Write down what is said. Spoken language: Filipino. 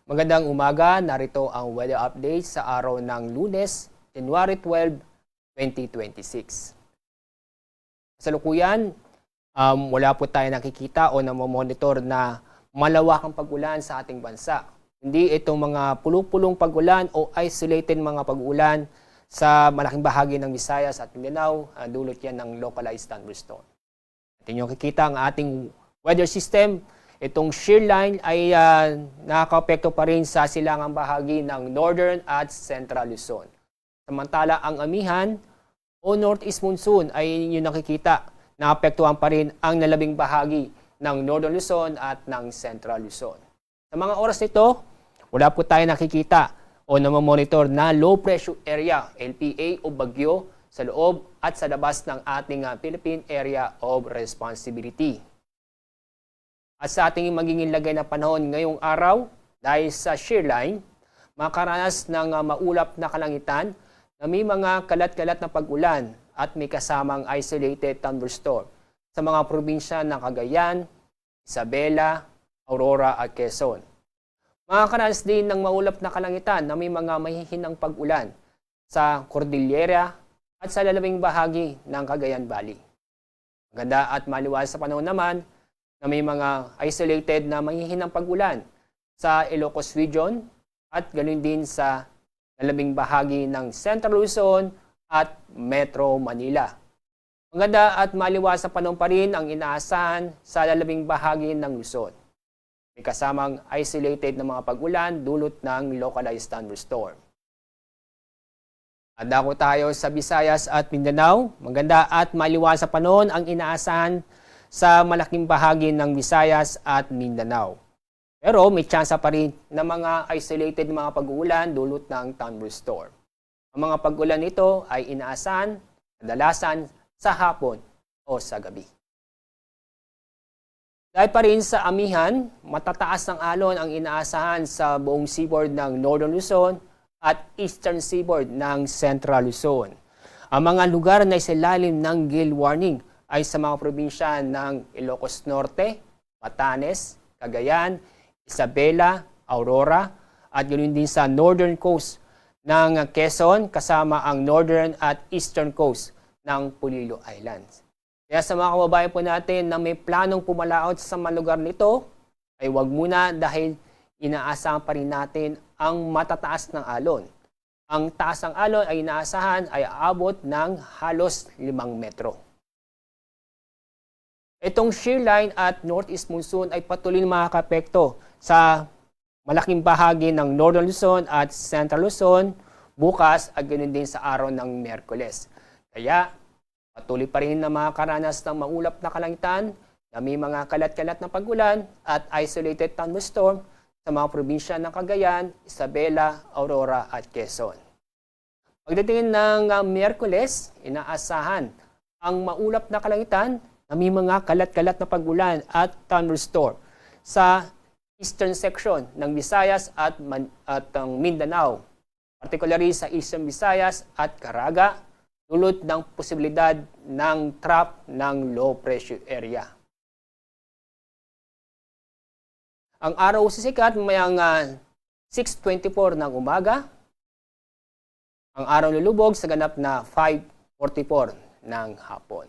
Magandang umaga, narito ang weather update sa araw ng Lunes, January 12, 2026. Sa kasalukuyan, wala po tayo nakikita o namomonitor na malawakang pag-ulan sa ating bansa. Hindi itong mga pulong-pulong pag-ulan o isolated mga pag-ulan sa malaking bahagi ng Visayas at Mindanao, dulot yan ng localized thunderstorm. At inyong kikita ang ating weather system. Itong shear line ay nakaka-apekto pa rin sa silangang bahagi ng Northern at Central Luzon. Samantala, ang amihan o northeast monsoon ay yung nakikita na apektuhan pa rin ang nalabing bahagi ng Northern Luzon at ng Central Luzon. Sa mga oras nito, wala po tayo nakikita o namamonitor na low pressure area, LPA o bagyo sa loob at sa labas ng ating Philippine Area of Responsibility. At sa ating magiging lagay na panahon ngayong araw, dahil sa shear line, makaranas ng maulap na kalangitan na may mga kalat-kalat na pag-ulan at may kasamang isolated thunderstorm sa mga probinsya ng Cagayan, Isabela, Aurora at Quezon. Makakaranas din ng maulap na kalangitan na may mga mahihinang pag-ulan sa Cordillera at sa lalabing bahagi ng Cagayan Valley. Maganda at maliwanag sa panahon naman na may mga isolated na mahihinang pag-ulan sa Ilocos Region at ganoon din sa lalabing bahagi ng Central Luzon at Metro Manila. Maganda at maliwanag sa panahon pa rin ang inaasahan sa lalabing bahagi ng Luzon. May kasamang isolated na mga pag-ulan dulot ng localized thunderstorm. At dako tayo sa Visayas at Mindanao. Maganda at maliwanag sa panahon ang inaasahan sa malaking bahagi ng Visayas at Mindanao. Pero may tsansa pa rin na mga isolated mga pag-uulan dulot ng thunderstorm. Ang mga pag-ulan nito ay inaasahan kadalasan sa hapon o sa gabi. Dahil pa rin sa amihan, matataas ng alon ang inaasahan sa buong seaboard ng Northern Luzon at Eastern seaboard ng Central Luzon. Ang mga lugar na isilalim ng gale warning ay sa mga probinsya ng Ilocos Norte, Batanes, Cagayan, Isabela, Aurora, at ganoon din sa northern coast ng Quezon kasama ang northern at eastern coast ng Polillo Islands. Kaya sa mga kababayan po natin na may planong pumalaot sa mga lugar nito, ay huwag muna dahil inaasahan pa rin natin ang matataas ng alon. Ang taas ng alon ay inaasahan ay aabot ng halos 5 metro. Itong shear line at northeast monsoon ay patuloy na makakapekto sa malaking bahagi ng Northern Luzon at Central Luzon bukas at ganoon din sa araw ng Miyerkules. Kaya patuloy pa rin na makakaranas ng maulap na kalangitan na may mga kalat-kalat na pag-ulan at isolated thunderstorm sa mga probinsya ng Cagayan, Isabela, Aurora at Quezon. Pagdating ng Miyerkules, inaasahan ang maulap na kalangitan na may mga kalat-kalat na pag-ulan at thunderstorm sa eastern section ng Visayas at Mindanao, particularly sa Eastern Visayas at Caraga, dulot ng posibilidad ng trap ng low pressure area. Ang araw sisikat mayang 6:24 ng umaga. Ang araw lulubog sa ganap na 5:44 ng hapon.